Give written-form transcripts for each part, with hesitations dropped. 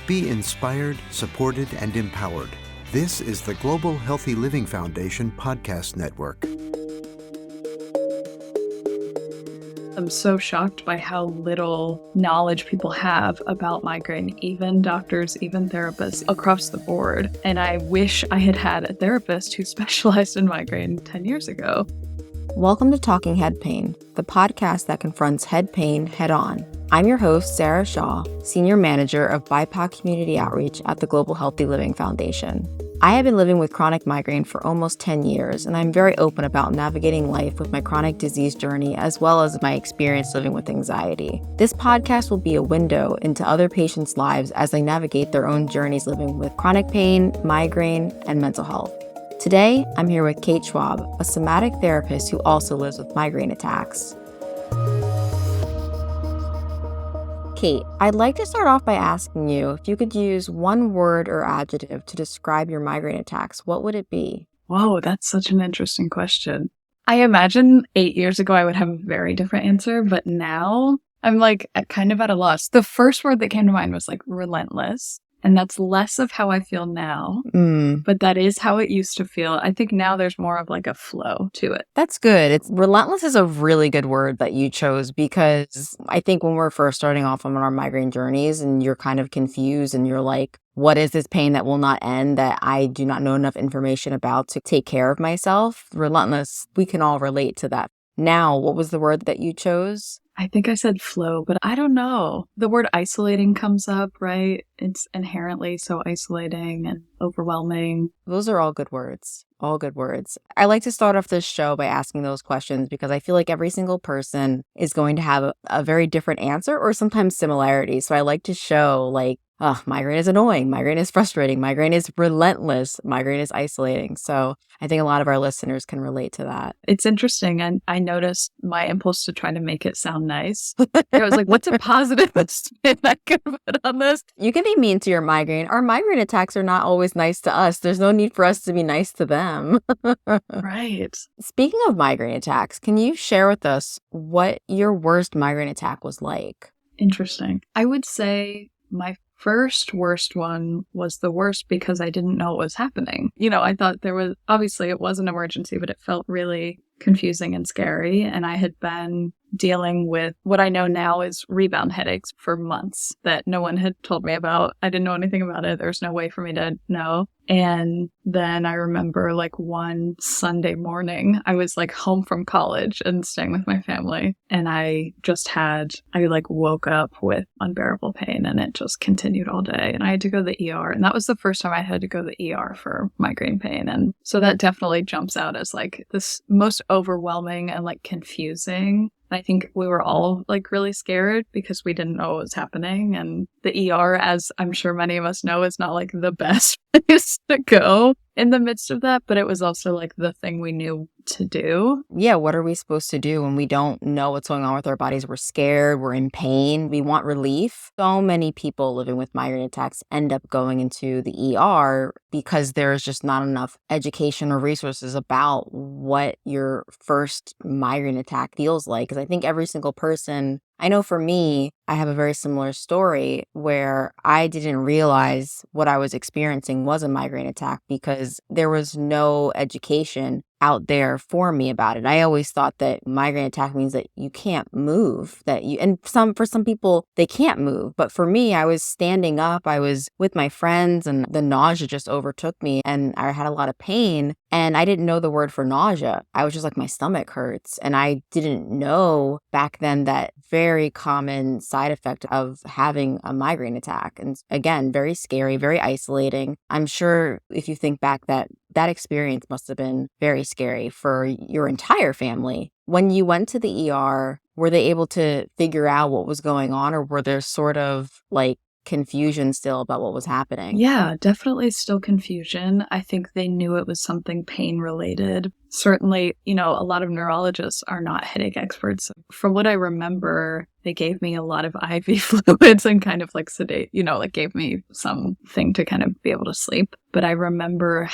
Be inspired, supported, and empowered. This is the Global Healthy Living Foundation podcast network. I'm so shocked by how little knowledge people have about migraine, even doctors, even therapists across the board. And I wish I had had a therapist who specialized in migraine 10 years ago. Welcome to Talking Head Pain, the podcast that confronts head pain head on. I'm your host, Sarah Shaw, Senior Manager of BIPOC Community Outreach at the Global Healthy Living Foundation. I have been living with chronic migraine for almost 10 years, and I'm very open about navigating life with my chronic disease journey as well as my experience living with anxiety. This podcast will be a window into other patients' lives as they navigate their own journeys living with chronic pain, migraine, and mental health. Today, I'm here with Kate Schwab, a somatic therapist who also lives with migraine attacks. Kate, I'd like to start off by asking you if you could use one word or adjective to describe your migraine attacks, what would it be? Whoa, that's such an interesting question. I imagine 8 years ago I would have a very different answer, but now I'm kind of at a loss. The first word that came to mind was relentless. And that's less of how I feel now, but that is how it used to feel. I think now there's more of a flow to it. That's good. Relentless is a really good word that you chose because I think when we're first starting off on our migraine journeys and you're kind of confused and you're like, what is this pain that will not end that I do not know enough information about to take care of myself? Relentless, we can all relate to that. Now, what was the word that you chose? I think I said flow, but I don't know. The word isolating comes up, right? It's inherently so isolating and overwhelming. Those are all good words. All good words. I like to start off this show by asking those questions because I feel like every single person is going to have a very different answer or sometimes similarities. So I like to show migraine is annoying, migraine is frustrating, migraine is relentless, migraine is isolating. So I think a lot of our listeners can relate to that. It's interesting. And I noticed my impulse to try to make it sound nice. I was like, what's a positive spin I can put on this? You can be mean to your migraine. Our migraine attacks are not always nice to us. There's no need for us to be nice to them. Right. Speaking of migraine attacks, can you share with us what your worst migraine attack was like? Interesting. I would say my first worst one was the worst because I didn't know what was happening. I thought obviously it was an emergency, but it felt really confusing and scary. And I had been dealing with what I know now is rebound headaches for months that no one had told me about. I didn't know anything about it. There's no way for me to know. And then I remember one Sunday morning, I was home from college and staying with my family. And I woke up with unbearable pain and it just continued all day. And I had to go to the ER. And that was the first time I had to go to the ER for migraine pain. And so that definitely jumps out as this most overwhelming and confusing. I think we were all really scared because we didn't know what was happening. And the ER, as I'm sure many of us know, is not the best place to go in the midst of that. But it was also the thing we knew to do. Yeah, what are we supposed to do when we don't know what's going on with our bodies? We're scared, we're in pain, we want relief. So many people living with migraine attacks end up going into the ER because there's just not enough education or resources about what your first migraine attack feels like. Because I think every single person, I know for me, I have a very similar story where I didn't realize what I was experiencing was a migraine attack because there was no education out there for me about it. I always thought that migraine attack means that you can't move, for some people, they can't move. But for me, I was standing up, I was with my friends and the nausea just overtook me and I had a lot of pain and I didn't know the word for nausea. I was just my stomach hurts. And I didn't know back then that very common side effect of having a migraine attack. And again, very scary, very isolating. I'm sure if you think back that experience must have been very scary for your entire family. When you went to the ER, were they able to figure out what was going on or were there sort of confusion still about what was happening? Yeah, definitely still confusion. I think they knew it was something pain related. certainly, a lot of neurologists are not headache experts. From what I remember, they gave me a lot of IV fluids and kind of like sedate, like gave me something to kind of be able to sleep. But I remember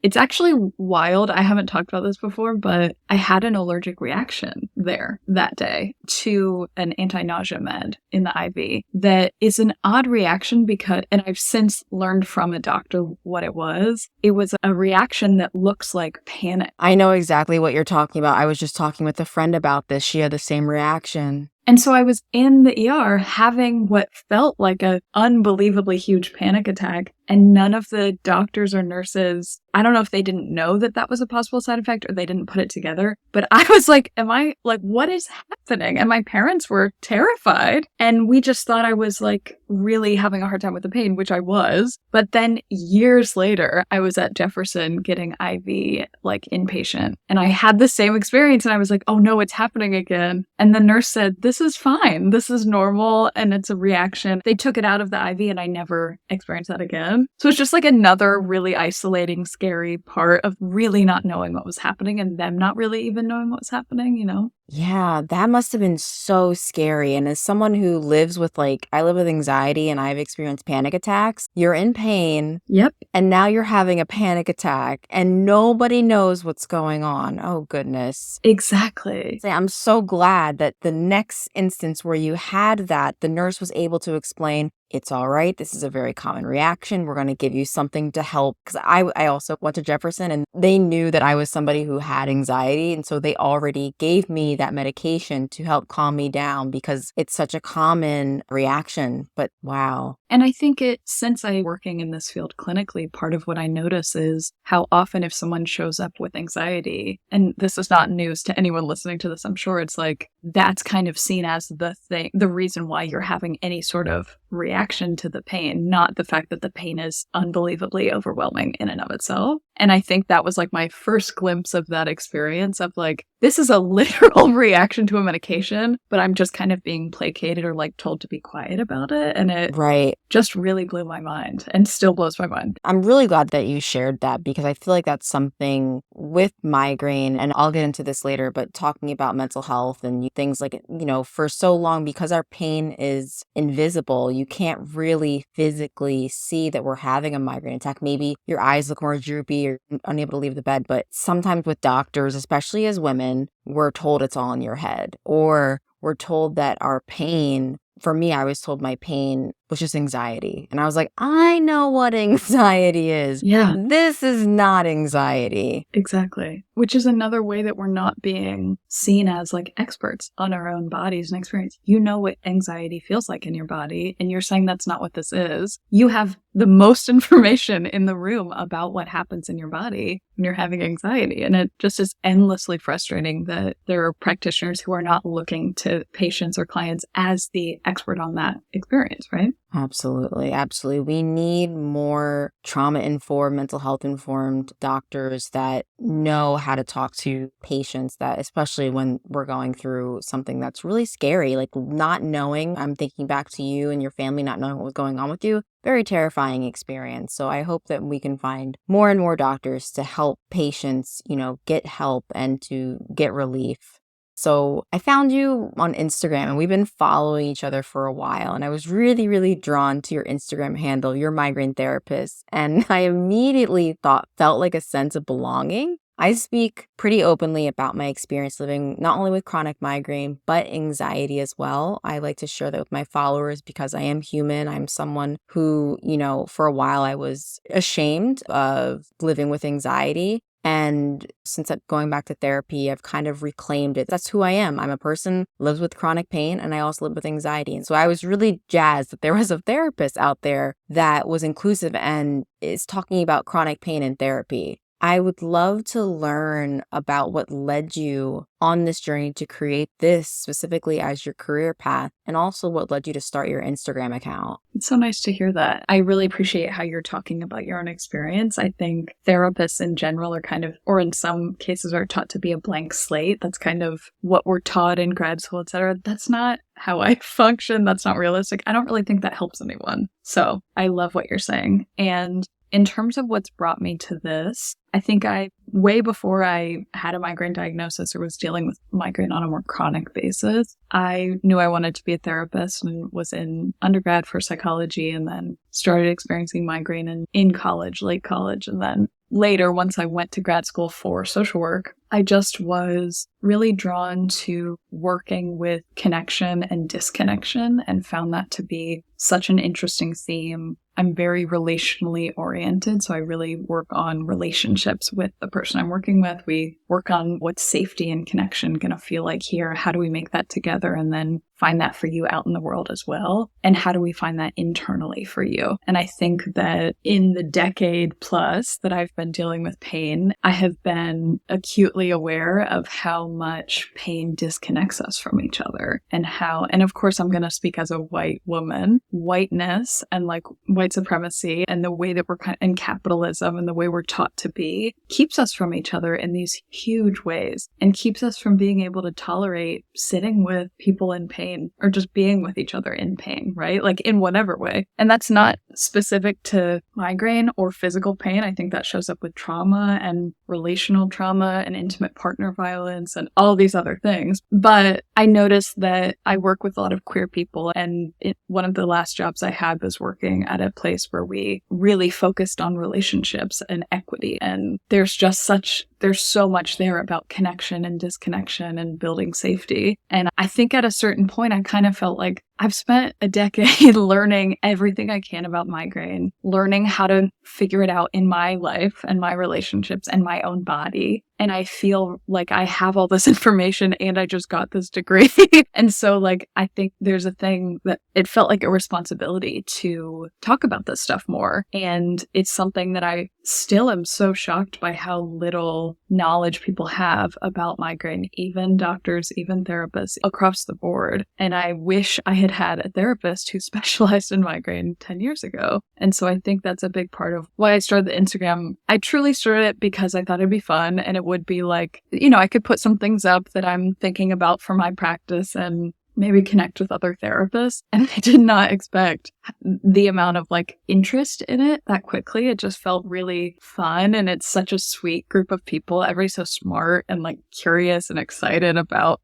it's actually wild. I haven't talked about this before, but I had an allergic reaction there that day to an anti-nausea med in the IV that is an odd reaction and I've since learned from a doctor what it was. It was a reaction that looks like panic. I know exactly what you're talking about. I was just talking with a friend about this. She had the same reaction. And so I was in the ER having what felt like an unbelievably huge panic attack. And none of the doctors or nurses, I don't know if they didn't know that that was a possible side effect or they didn't put it together. But I was like, what is happening? And my parents were terrified. And we just thought I was like really having a hard time with the pain, which I was. But then years later, I was at Jefferson getting IV, like inpatient. And I had the same experience. And I was like, oh no, it's happening again. And the nurse said, this is fine. This is normal. And it's a reaction. They took it out of the IV and I never experienced that again. So it's just like another really isolating, scary part of really not knowing what was happening and them not really even knowing what was happening, Yeah, that must have been so scary. And as someone who lives with I live with anxiety and I've experienced panic attacks, you're in pain. Yep. And now you're having a panic attack and nobody knows what's going on. Oh, goodness. Exactly. I'm so glad that the next instance where you had that, the nurse was able to explain, it's all right. This is a very common reaction. We're going to give you something to help. Because I also went to Jefferson and they knew that I was somebody who had anxiety. And so they already gave me that medication to help calm me down because it's such a common reaction. But wow. And I think since I'm working in this field clinically, part of what I notice is how often if someone shows up with anxiety, and this is not news to anyone listening to this, I'm sure it's like, that's kind of seen as the reason why you're having any sort of reaction to the pain, not the fact that the pain is unbelievably overwhelming in and of itself. And I think that was like my first glimpse of that experience of like, this is a literal reaction to a medication, but I'm just kind of being placated or like told to be quiet about it. And it just really blew my mind and still blows my mind. I'm really glad that you shared that because I feel like that's something with migraine, and I'll get into this later, but talking about mental health and things like, for so long, because our pain is invisible, you can't really physically see that we're having a migraine attack. Maybe your eyes look more droopy or unable to leave the bed, but sometimes with doctors, especially as women, we're told it's all in your head, or we're told that our pain, for me, I was told my pain was just anxiety. And I was like, I know what anxiety is. Yeah. This is not anxiety. Exactly. Which is another way that we're not being seen as like experts on our own bodies and experience. You know what anxiety feels like in your body, and you're saying that's not what this is. You have the most information in the room about what happens in your body when you're having anxiety. And it just is endlessly frustrating that there are practitioners who are not looking to patients or clients as the expert on that experience, right? Absolutely. Absolutely. We need more trauma-informed, mental health-informed doctors that know how to talk to patients, that especially when we're going through something that's really scary, like not knowing. I'm thinking back to you and your family not knowing what was going on with you. Very terrifying experience. So I hope that we can find more and more doctors to help patients, get help and to get relief. So I found you on Instagram and we've been following each other for a while. And I was really, really drawn to your Instagram handle, Your Migraine Therapist. And I immediately felt like a sense of belonging. I speak pretty openly about my experience living not only with chronic migraine, but anxiety as well. I like to share that with my followers because I am human. I'm someone who, for a while I was ashamed of living with anxiety. And since I'm going back to therapy, I've kind of reclaimed it. That's who I am. I'm a person who lives with chronic pain, and I also live with anxiety. And so I was really jazzed that there was a therapist out there that was inclusive and is talking about chronic pain in therapy. I would love to learn about what led you on this journey to create this specifically as your career path, and also what led you to start your Instagram account. It's so nice to hear that. I really appreciate how you're talking about your own experience. I think therapists in general are kind of, or in some cases are taught to be a blank slate. That's kind of what we're taught in grad school, etc. That's not how I function. That's not realistic. I don't really think that helps anyone. So I love what you're saying. And in terms of what's brought me to this, I think I way before I had a migraine diagnosis or was dealing with migraine on a more chronic basis, I knew I wanted to be a therapist and was in undergrad for psychology and then started experiencing migraine in college, late college. And then later, once I went to grad school for social work, I just was really drawn to working with connection and disconnection and found that to be such an interesting theme. I'm very relationally oriented, so I really work on relationships with the person I'm working with. We work on what's safety and connection going to feel like here. How do we make that together and then find that for you out in the world as well? And how do we find that internally for you? And I think that in the decade plus that I've been dealing with pain, I have been acutely aware of how much pain disconnects us from each other and of course I'm going to speak as a white woman, whiteness and like white supremacy and the way that we're and capitalism and the way we're taught to be keeps us from each other in these huge ways and keeps us from being able to tolerate sitting with people in pain or just being with each other in pain, right? Like in whatever way. And that's not specific to migraine or physical pain. I think that shows up with trauma and relational trauma and intimate partner violence and all these other things. But I noticed that I work with a lot of queer people, and one of the last jobs I had was working at a place where we really focused on relationships and equity. And there's so much there about connection and disconnection and building safety. And I think at a certain point, I kind of felt like I've spent a decade learning everything I can about migraine, learning how to figure it out in my life and my relationships and my own body. And I feel like I have all this information and I just got this degree. And so like, I think there's a thing that it felt like a responsibility to talk about this stuff more. And it's something that I still am so shocked by how little knowledge people have about migraine, even doctors, even therapists across the board. And I wish I had a therapist who specialized in migraine 10 years ago. And so I think that's a big part of why I started the Instagram. I truly started it because I thought it'd be fun and it would be like, I could put some things up that I'm thinking about for my practice and maybe connect with other therapists. And I did not expect the amount of like interest in it that quickly. It just felt really fun. And it's such a sweet group of people. Everybody's so smart and like curious and excited about,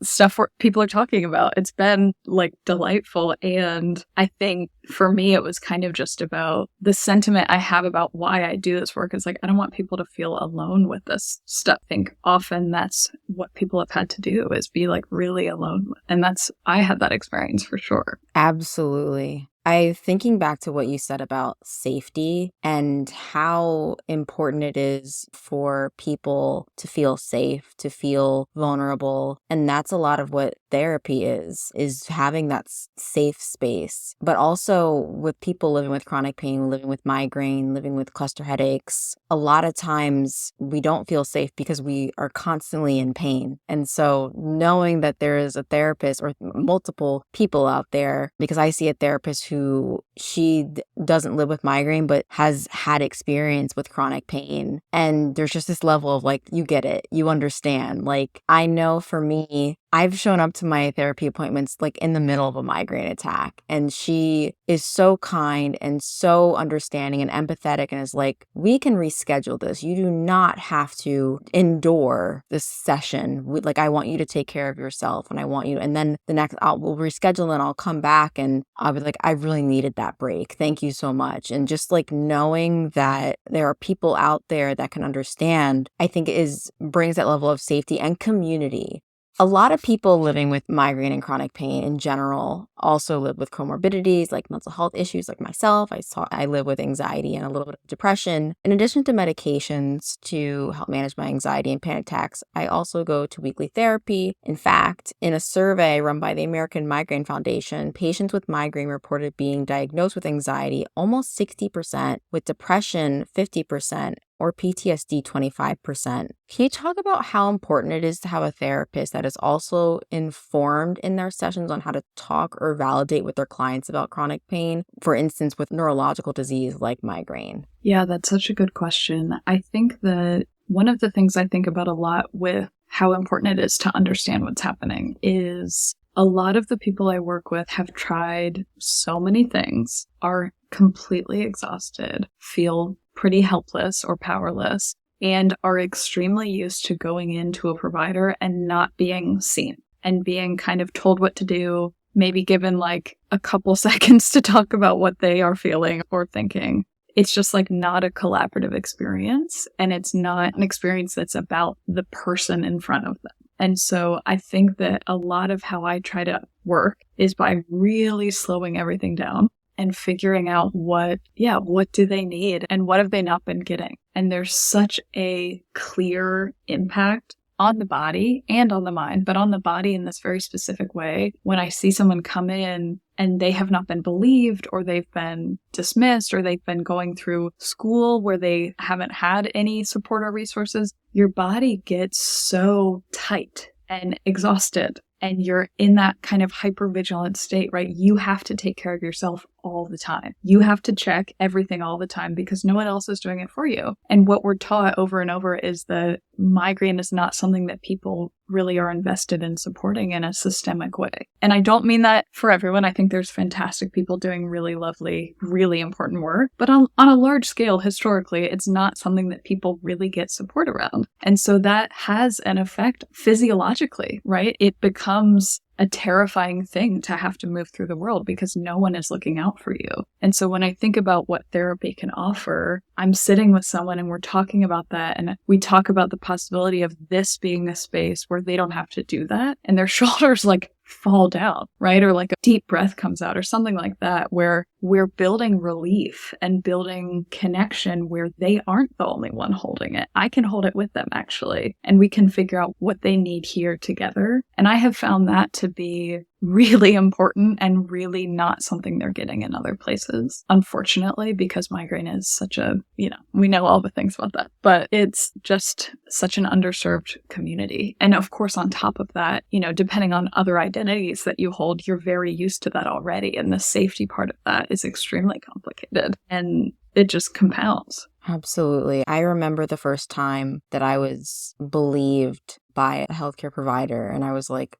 stuff where people are talking about. It's been like delightful. And I think for me, it was kind of just about the sentiment I have about why I do this work is like, I don't want people to feel alone with this stuff. I think often that's what people have had to do is be like really alone. And I had that experience for sure. Absolutely. Thinking back to what you said about safety and how important it is for people to feel safe, to feel vulnerable. And that's a lot of what therapy is having that safe space. But also with people living with chronic pain, living with migraine, living with cluster headaches, a lot of times we don't feel safe because we are constantly in pain. And so knowing that there is a therapist or multiple people out there, because I see a therapist who she doesn't live with migraine, but has had experience with chronic pain. And there's just this level of like, you get it, you understand. Like, I know for me, I've shown up to my therapy appointments like in the middle of a migraine attack. And she is so kind and so understanding and empathetic and is like, we can reschedule this. You do not have to endure this session. Like, I want you to take care of yourself and I want you. And then we'll reschedule and I'll come back and I'll be like, I really needed that break. Thank you so much. And just like knowing that there are people out there that can understand, I think brings that level of safety and community. A lot of people living with migraine and chronic pain in general also live with comorbidities like mental health issues like myself. I live with anxiety and a little bit of depression. In addition to medications to help manage my anxiety and panic attacks, I also go to weekly therapy. In fact, in a survey run by the American Migraine Foundation, patients with migraine reported being diagnosed with anxiety almost 60%, with depression 50%, or PTSD 25%. Can you talk about how important it is to have a therapist that is also informed in their sessions on how to talk or validate with their clients about chronic pain, for instance, with neurological disease like migraine? Yeah, that's such a good question. I think that one of the things I think about a lot with how important it is to understand what's happening is a lot of the people I work with have tried so many things, are completely exhausted, feel pretty helpless or powerless, and are extremely used to going into a provider and not being seen and being kind of told what to do, maybe given like a couple seconds to talk about what they are feeling or thinking. It's just like not a collaborative experience, and it's not an experience that's about the person in front of them. And so I think that a lot of how I try to work is by really slowing everything down and figuring out what do they need and what have they not been getting. And there's such a clear impact on the body and on the mind, but on the body in this very specific way. When I see someone come in and they have not been believed, or they've been dismissed, or they've been going through school where they haven't had any support or resources, your body gets so tight and exhausted. And you're in that kind of hypervigilant state, right? You have to take care of yourself all the time. You have to check everything all the time because no one else is doing it for you. And what we're taught over and over is that migraine is not something that people really are invested in supporting in a systemic way. And I don't mean that for everyone. I think there's fantastic people doing really lovely, really important work. But on a large scale, historically, it's not something that people really get support around. And so that has an effect physiologically, right? It becomes a terrifying thing to have to move through the world because no one is looking out for you. And so when I think about what therapy can offer, I'm sitting with someone and we're talking about that. And we talk about the possibility of this being a space where they don't have to do that. And their shoulders like fall down, right? Or like a deep breath comes out or something like that, where we're building relief and building connection where they aren't the only one holding it. I can hold it with them actually. And we can figure out what they need here together. And I have found that to be really important and really not something they're getting in other places, unfortunately, because migraine is such a, we know all the things about that, but it's just such an underserved community. And of course, on top of that, depending on other identities that you hold, you're very used to that already. And the safety part of that is extremely complicated and it just compounds. Absolutely. I remember the first time that I was believed by a healthcare provider, and I was like,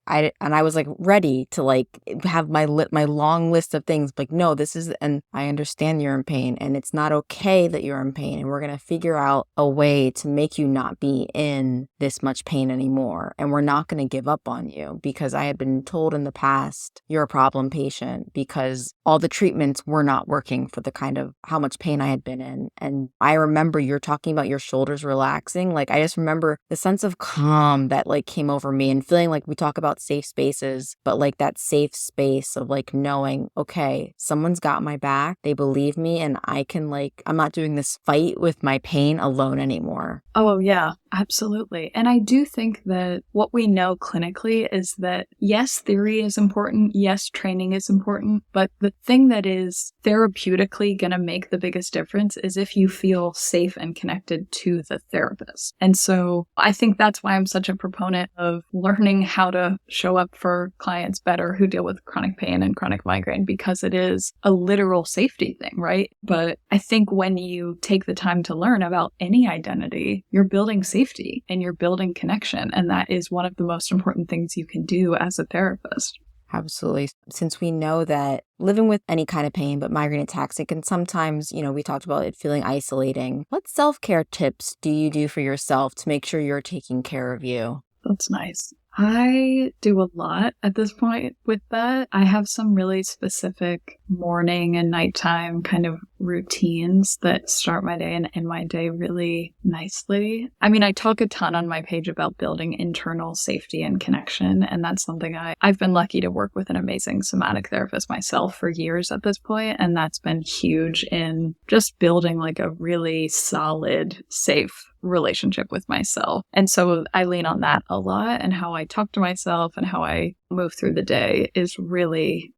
ready to like have my long list of things. Like, no, and I understand you're in pain, and it's not okay that you're in pain, and we're gonna figure out a way to make you not be in this much pain anymore, and we're not gonna give up on you, because I had been told in the past you're a problem patient because all the treatments were not working for the kind of how much pain I had been in. And I remember you're talking about your shoulders relaxing. Like, I just remember the sense of calm that like came over me, and feeling like we talk about safe spaces, but like that safe space of like knowing, okay, someone's got my back, they believe me, and I can I'm not doing this fight with my pain alone anymore. Oh yeah, absolutely. And I do think that what we know clinically is that yes, theory is important. Yes, training is important. But the thing that is therapeutically going to make the biggest difference is if you feel safe and connected to the therapist. And so I think that's why I'm such a proponent of learning how to show up for clients better who deal with chronic pain and chronic migraine, because it is a literal safety thing, right? But I think when you take the time to learn about any identity, you're building safety and you're building connection. And that is one of the most important things you can do as a therapist. Absolutely. Since we know that living with any kind of pain, but migraine attacks, it can sometimes, we talked about it feeling isolating. What self-care tips do you do for yourself to make sure you're taking care of you? That's nice. I do a lot at this point with that. I have some really specific morning and nighttime kind of routines that start my day and end my day really nicely. I mean, I talk a ton on my page about building internal safety and connection, and that's something I've been lucky to work with an amazing somatic therapist myself for years at this point, and that's been huge in just building like a really solid, safe relationship with myself. And so I lean on that a lot, and how I talk to myself and how I move through the day has really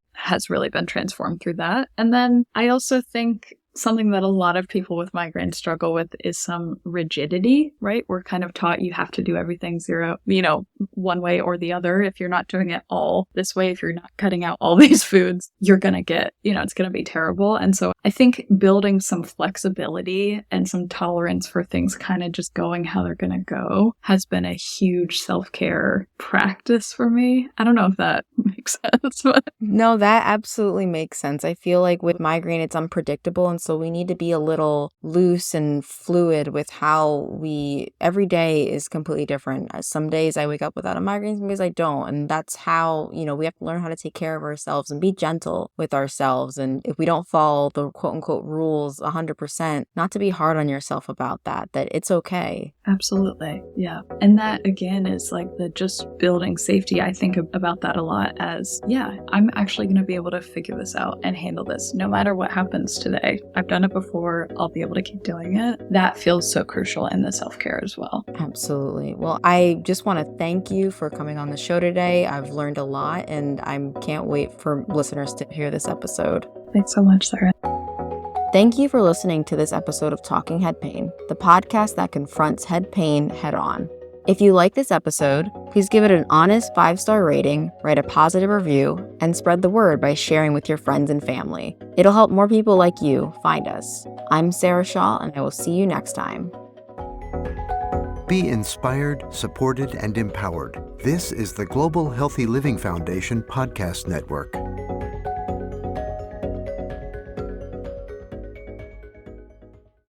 been transformed through that. And then I also think something that a lot of people with migraine struggle with is some rigidity, right? We're kind of taught you have to do everything one way or the other. If you're not doing it all this way, if you're not cutting out all these foods, you're going to get, it's going to be terrible. And so I think building some flexibility and some tolerance for things kind of just going how they're going to go has been a huge self-care practice for me. I don't know if that make sense. But No, that absolutely makes sense. I feel like with migraine, it's unpredictable. And so we need to be a little loose and fluid with how every day is completely different. Some days I wake up without a migraine, some days I don't. And that's how, we have to learn how to take care of ourselves and be gentle with ourselves. And if we don't follow the quote unquote rules 100%, not to be hard on yourself about that it's okay. Absolutely. Yeah. And that again is like the just building safety. I think about that a lot as, I'm actually going to be able to figure this out and handle this no matter what happens today. I've done it before. I'll be able to keep doing it. That feels so crucial in the self-care as well. Absolutely. Well, I just want to thank you for coming on the show today. I've learned a lot and I can't wait for listeners to hear this episode. Thanks so much, Sarah. Thank you for listening to this episode of Talking Head Pain, the podcast that confronts head pain head on. If you like this episode, please give it an honest 5-star rating, write a positive review, and spread the word by sharing with your friends and family. It'll help more people like you find us. I'm Sarah Shaw, and I will see you next time. Be inspired, supported, and empowered. This is the Global Healthy Living Foundation podcast network.